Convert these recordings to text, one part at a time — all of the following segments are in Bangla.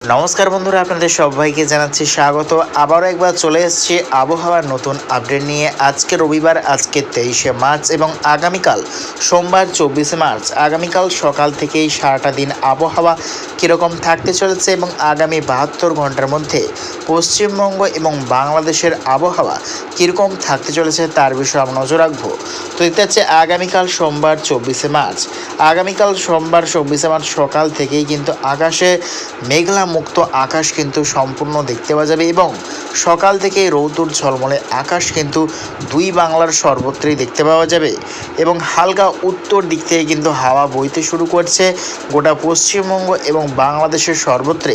নমস্কার বন্ধুরা, আপনাদের সবাইকে জানাচ্ছি স্বাগত। আবারও একবার চলে এসেছি আবহাওয়ার নতুন আপডেট নিয়ে। আজকে রবিবার, আজকে 23শে মার্চ এবং আগামীকাল সোমবার 24শে মার্চ। আগামীকাল সকাল থেকেই সারাটা দিন আবহাওয়া কীরকম থাকতে চলেছে এবং আগামী 72 ঘন্টার মধ্যে পশ্চিমবঙ্গ এবং বাংলাদেশের আবহাওয়া কীরকম থাকতে চলেছে তার বিষয়ে আমরা নজর রাখবো। তো এটা হচ্ছে আগামীকাল সোমবার 24শে মার্চ। আগামীকাল সোমবার 24শে মার্চ সকাল থেকেই কিন্তু আকাশে মেঘলা মুক্ত আকাশ কিন্তু সম্পূর্ণ দেখতে পাওয়া যাবে এবং সকাল থেকে রৌদ্র ঝলমলে আকাশ কিন্তু দুই বাংলার সর্বত্রই দেখতে পাওয়া যাবে এবং হালকা উত্তর দিক থেকে কিন্তু হাওয়া বইতে শুরু করছে গোটা পশ্চিমবঙ্গ এবং বাংলাদেশের সর্বত্রে।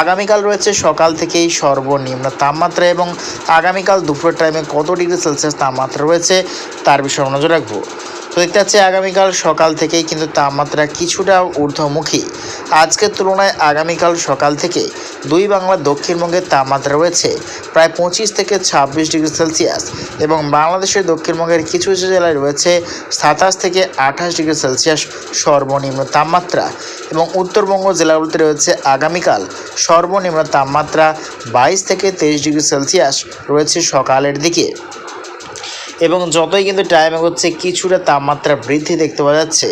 আগামীকাল রয়েছে সকাল থেকেই সর্বনিম্ন তাপমাত্রা এবং আগামীকাল দুপুরের টাইমে কত ডিগ্রি সেলসিয়াস তাপমাত্রা রয়েছে তার বিষয়ে নজর রাখবো। তো দেখতে পাচ্ছি আগামীকাল সকাল থেকেই কিন্তু তাপমাত্রা কিছুটা ঊর্ধ্বমুখী। আজকের তুলনায় আগামীকাল সকাল থেকে দুই বাংলার দক্ষিণবঙ্গের তাপমাত্রা রয়েছে প্রায় 25 থেকে 26 ডিগ্রি সেলসিয়াস এবং বাংলাদেশের দক্ষিণবঙ্গের কিছু কিছু জেলায় রয়েছে 27 থেকে 28 ডিগ্রি সেলসিয়াস সর্বনিম্ন তাপমাত্রা এবং উত্তরবঙ্গ জেলাগুলিতে রয়েছে আগামীকাল সর্বনিম্ন তাপমাত্রা 22 থেকে 23 ডিগ্রি সেলসিয়াস রয়েছে সকালের দিকে এবং যতই কিন্তু টাইম এগোচ্ছে কিছুটা তাপমাত্রা বৃদ্ধি দেখতে পাওয়া যাচ্ছে।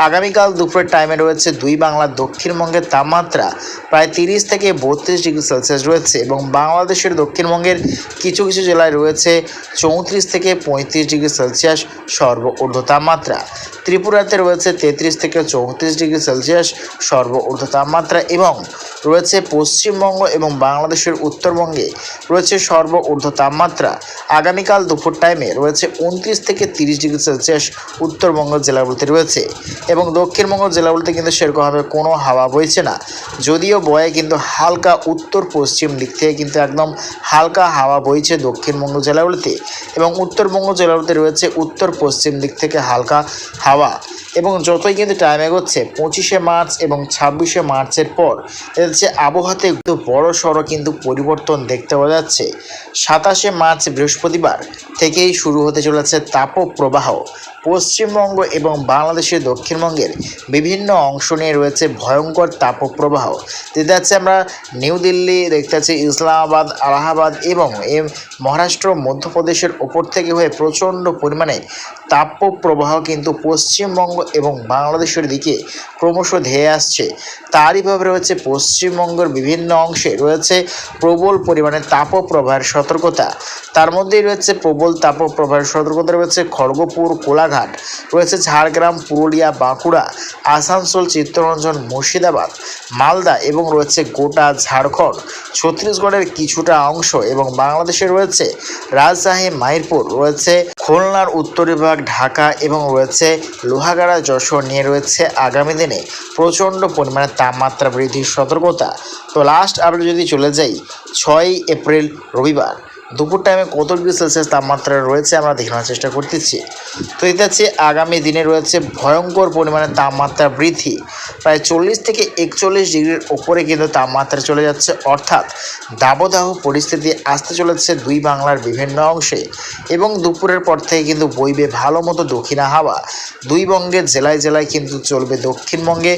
আগামীকাল দুপুরের টাইমে রয়েছে দুই বাংলার দক্ষিণবঙ্গের তাপমাত্রা প্রায় 30 থেকে 32 ডিগ্রি সেলসিয়াস রয়েছে এবং বাংলাদেশের দক্ষিণবঙ্গের কিছু কিছু জেলায় রয়েছে 34 থেকে 35 ডিগ্রি সেলসিয়াস সর্বঊর্ধ্ব তাপমাত্রা। ত্রিপুরাতে রয়েছে 33 থেকে 34 ডিগ্রি সেলসিয়াস সর্বঊর্ধ্ব তাপমাত্রা এবং রয়েছে পশ্চিমবঙ্গ এবং বাংলাদেশের উত্তরবঙ্গে রয়েছে সর্বঊর্ধ্ব তাপমাত্রা। আগামীকাল দুপুর টাইমে রয়েছে 29 থেকে 30 ডিগ্রি সেলসিয়াস উত্তরবঙ্গ জেলাগুলিতে রয়েছে এবং দক্ষিণবঙ্গ জেলাগুলিতে কিন্তু সেরকমভাবে কোনো হাওয়া বইছে না, যদিও বয়ে কিন্তু হালকা উত্তর পশ্চিম দিক থেকে কিন্তু একদম হালকা হাওয়া বইছে দক্ষিণবঙ্গ জেলাগুলিতে এবং উত্তরবঙ্গ জেলাগুলিতে রয়েছে উত্তর পশ্চিম দিক থেকে হালকা হাওয়া এবং যতই কিন্তু টাইম এগোচ্ছে 25শে মার্চ এবং 26শে মার্চের পর হচ্ছে আবহাওয়াতে একটু বড় সড়ো কিন্তু পরিবর্তন দেখতে পাওয়া যাচ্ছে। 27শে মার্চ বৃহস্পতিবার থেকেই শুরু হতে চলেছে তাপপ্রবাহ। পশ্চিমবঙ্গ এবং বাংলাদেশের দক্ষিণবঙ্গের বিভিন্ন অংশ নিয়ে রয়েছে ভয়ঙ্কর তাপপ্রবাহ। যেটা যাচ্ছে আমরা নিউ দিল্লি দেখতে পাচ্ছি, ইসলামাবাদ, আলাহাবাদ এবং মহারাষ্ট্র, মধ্যপ্রদেশের ওপর থেকে হয়ে প্রচণ্ড পরিমাণে তাপপ্রবাহ কিন্তু পশ্চিমবঙ্গ এবং বাংলাদেশের দিকে ক্রমশ ধেয়ে আসছে। তারইভাবে রয়েছে পশ্চিমবঙ্গের বিভিন্ন অংশে রয়েছে প্রবল পরিমাণে তাপপ্রবাহের সতর্কতা। তার মধ্যেই রয়েছে প্রবল তাপপ্রবাহের সতর্কতা রয়েছে খড়গপুর, কোলাঘাট, রয়েছে ঝাড়গ্রাম, পুরুলিয়া, বাঁকুড়া, আসানসোল, চিত্তরঞ্জন, মুর্শিদাবাদ, মালদা এবং রয়েছে গোটা ঝাড়খণ্ড, ছত্তিশগড়ের কিছুটা অংশ এবং বাংলাদেশে রয়েছে রাজশাহী, মাইরপুর, রয়েছে খুলনার উত্তর বিভাগ, ঢাকা এবং রয়েছে লোহাগাড়া, যশোর নিয়ে রয়েছে আগামী দিনে প্রচণ্ড পরিমাণে তাপমাত্রা বৃদ্ধির সতর্কতা। তো লাস্ট আপডেট যদি চলে যাই, 6 এপ্রিল রবিবার দুপুর টাইমে কত ডিগ্রি সেলসিয়াস তাপমাত্রা রয়েছে আমরা দেখানোর চেষ্টা করতেছি। তো এটা হচ্ছে আগামী দিনে রয়েছে ভয়ঙ্কর পরিমাণে তাপমাত্রা বৃদ্ধি, প্রায় 40 থেকে 41 ডিগ্রির ওপরে কিন্তু তাপমাত্রা চলে যাচ্ছে, অর্থাৎ দাবদাহ পরিস্থিতি আসতে চলেছে দুই বাংলার বিভিন্ন অংশে এবং দুপুরের পর থেকে কিন্তু বইবে ভালো মতো দক্ষিণা হাওয়া। দুই বঙ্গের জেলায় জেলায় কিন্তু চলবে দক্ষিণবঙ্গে।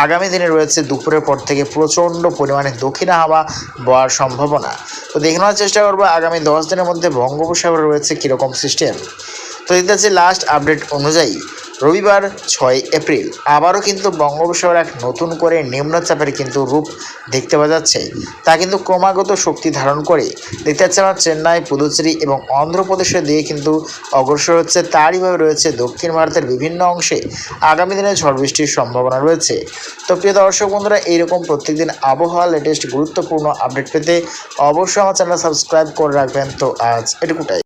আগামী দিনে রয়েছে দুপুরের পর থেকে প্রচণ্ড পরিমাণে দক্ষিণা হাওয়া বওয়ার সম্ভাবনা। তো দেখানোর চেষ্টা করবো আগামী 10 দিনের মধ্যে বঙ্গোপসাগরে রয়েছে কীরকম সিস্টেম। তো এটা হচ্ছে লাস্ট আপডেট অনুযায়ী রবিবার 6 এপ্রিল আবারও কিন্তু বঙ্গোপসাগরে এক নতুন করে নিম্নচাপের কিন্তু রূপ দেখতে পাওয়া যাচ্ছে। তা কিন্তু ক্রমাগত শক্তি ধারণ করে দেখতে পাচ্ছি আমরা চেন্নাই, পুদুচেরি এবং অন্ধ্রপ্রদেশের দিকে কিন্তু অগ্রসর হচ্ছে। তারইভাবে রয়েছে দক্ষিণ ভারতের বিভিন্ন অংশে আগামী দিনে ঝড় বৃষ্টির সম্ভাবনা রয়েছে। তো প্রিয় দর্শক বন্ধুরা, এইরকম প্রত্যেকদিন আবহাওয়া লেটেস্ট গুরুত্বপূর্ণ আপডেট পেতে অবশ্যই আমার চ্যানেল সাবস্ক্রাইব করে রাখবেন। তো আজ এটুকুটাই।